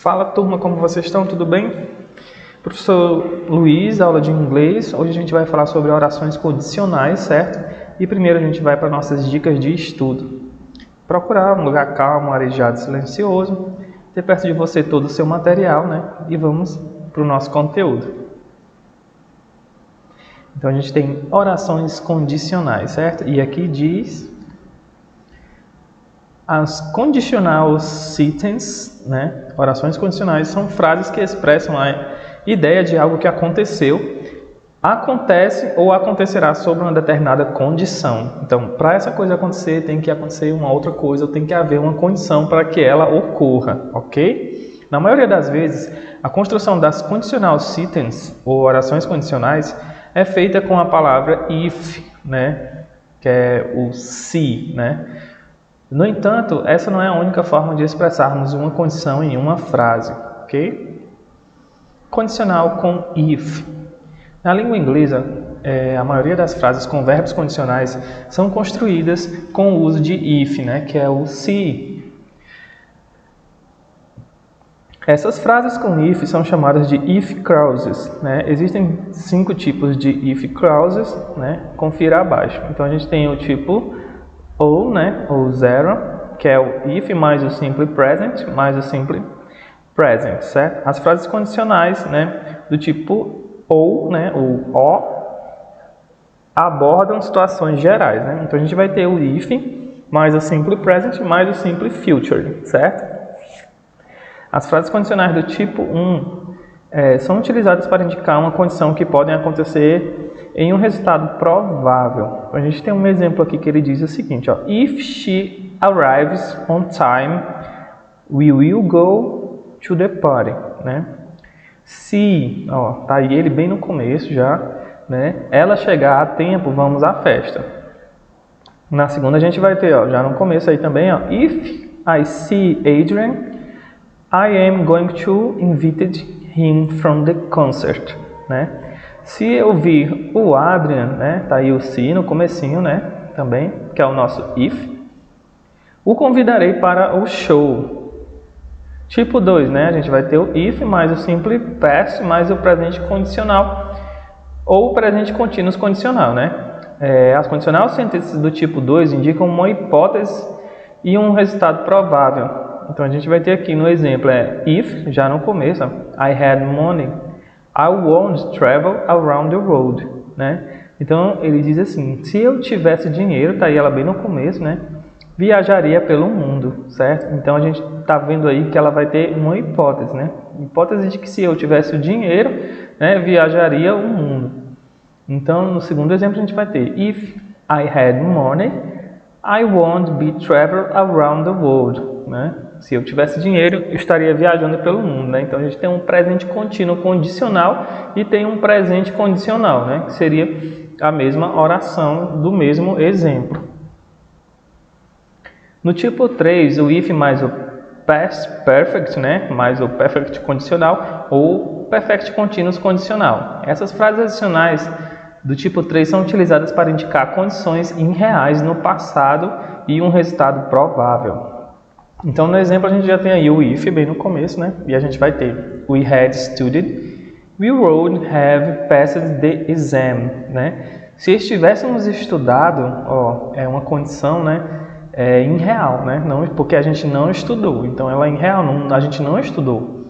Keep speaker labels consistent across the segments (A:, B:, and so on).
A: Fala turma, como vocês estão? Tudo bem? Professor Luiz, aula de inglês. Hoje a gente vai falar sobre orações condicionais, certo? E primeiro a gente vai para nossas dicas de estudo. Procurar um lugar calmo, arejado e silencioso. Ter perto de você todo o seu material, né? E vamos para o nosso conteúdo. Então a gente tem orações condicionais, certo? E aqui diz... As conditional sentences, né? Orações condicionais, são frases que expressam a ideia de algo que aconteceu, acontece ou acontecerá sob uma determinada condição. Então, para essa coisa acontecer, tem que acontecer uma outra coisa, ou tem que haver uma condição para que ela ocorra, ok? Na maioria das vezes, a construção das conditional sentences, ou orações condicionais, é feita com a palavra if, né? Que é o se, né? No entanto, essa não é a única forma de expressarmos uma condição em uma frase, ok? Condicional com if. Na língua inglesa, a maioria das frases com verbos condicionais são construídas com o uso de if, né? Que é o se. Essas frases com if são chamadas de if clauses, né? Existem 5 tipos de if clauses, né? Confira abaixo. Então a gente tem o tipo ou, né, ou zero, que é o if mais o simple present mais o simple present, certo? As frases condicionais, né, do tipo ou, né, o abordam situações gerais, né? Então a gente vai ter o if mais o simple present mais o simple future, certo? As frases condicionais do tipo 1 são utilizadas para indicar uma condição que pode acontecer em um resultado provável. A gente tem um exemplo aqui que ele diz o seguinte, ó, if she arrives on time, we will go to the party, né? Se, ó, tá aí ele bem no começo já, né? Ela chegar a tempo, vamos à festa. Na segunda a gente vai ter, ó, já no começo aí também, ó, if I see Adrian, I am going to invite him from the concert, né? Se eu vir o Adrian, né? Tá aí o se no comecinho, né? Também, que é o nosso if. O convidarei para o show. Tipo 2, né? A gente vai ter o if mais o simple past mais o presente condicional ou o presente continuous condicional, né? As conditional sentences do tipo 2 indicam uma hipótese e um resultado provável. Então a gente vai ter aqui no exemplo if, já no começo, ó, I had money, I won't travel around the world, né? Então ele diz assim, se eu tivesse dinheiro, tá aí ela bem no começo, né? Viajaria pelo mundo, certo? Então a gente tá vendo aí que ela vai ter uma hipótese, né? Hipótese de que se eu tivesse o dinheiro, né, viajaria o mundo. Então no segundo exemplo a gente vai ter if I had money, I won't be travel around the world, né? Se eu tivesse dinheiro, eu estaria viajando pelo mundo, né? Então a gente tem um presente contínuo condicional e tem um presente condicional, né? Que seria a mesma oração do mesmo exemplo. No tipo 3, o if mais o past perfect, né? Mais o perfect condicional ou perfect continuous condicional. Essas frases adicionais do tipo 3 são utilizadas para indicar condições irreais no passado e um resultado provável. Então, no exemplo, a gente já tem aí o if bem no começo, né? E a gente vai ter we had studied, we would have passed the exam, né? Se estivéssemos estudado, ó, é uma condição, né? Irreal, né? Não, porque a gente não estudou. Então, ela é irreal, a gente não estudou,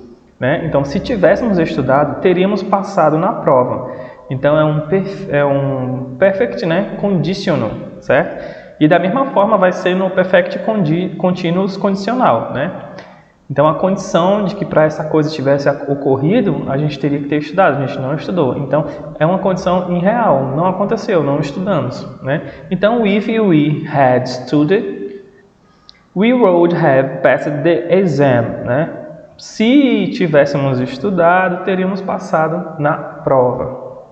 A: né? Então, se tivéssemos estudado, teríamos passado na prova. Então, é um perfect, né? Conditional, certo? E da mesma forma vai ser no perfect continuous condicional, né? Então a condição de que para essa coisa tivesse ocorrido, a gente teria que ter estudado, a gente não estudou. Então é uma condição irreal, não aconteceu, não estudamos, né? Então if we had studied, we would have passed the exam, né? Se tivéssemos estudado, teríamos passado na prova.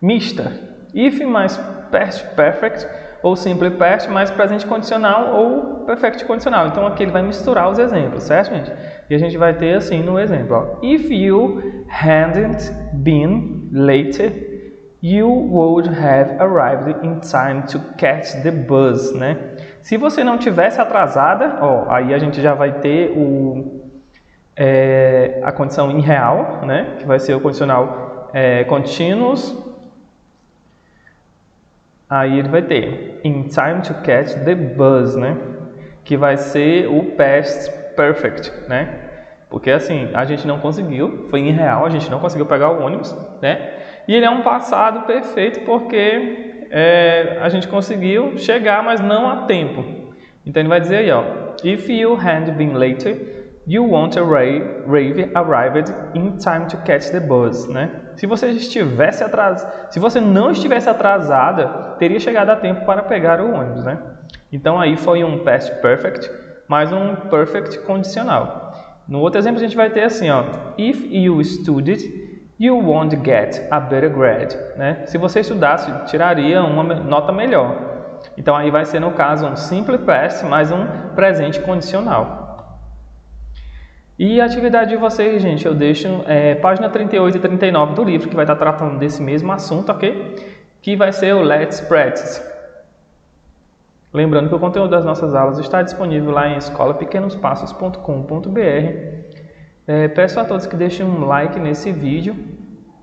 A: Mista. If mais past perfect ou simple past mais presente condicional ou perfect condicional. Então aqui ele vai misturar os exemplos, certo, gente? E a gente vai ter assim no exemplo, ó, if you hadn't been late, You would have arrived in time to catch the bus, né? Se você não tivesse atrasada, ó, aí a gente já vai ter a condição em real, né? Que vai ser o condicional continuous. Aí ele vai ter in time to catch the bus, né? Que vai ser o past perfect, né? Porque assim, a gente não conseguiu, foi em real, a gente não conseguiu pegar o ônibus, né? E ele é um passado perfeito porque a gente conseguiu chegar, mas não a tempo. Então ele vai dizer aí, ó, if you had been later, you won't arrived in time to catch the bus, né? Se você não estivesse atrasada, teria chegado a tempo para pegar o ônibus, né? Então aí foi um past perfect, mais um perfect condicional. No outro exemplo a gente vai ter assim, ó, if you studied, you won't get a better grade, né? Se você estudasse, tiraria uma nota melhor. Então aí vai ser no caso um simple past mais um presente condicional. E a atividade de vocês, gente, eu deixo página 38 e 39 do livro, que vai estar tratando desse mesmo assunto, ok? Que vai ser o Let's Practice. Lembrando que o conteúdo das nossas aulas está disponível lá em escolapequenospassos.com.br. Peço a todos que deixem um like nesse vídeo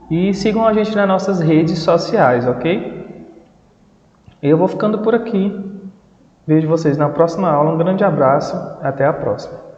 A: e sigam a gente nas nossas redes sociais, ok? Eu vou ficando por aqui. Vejo vocês na próxima aula. Um grande abraço. Até a próxima.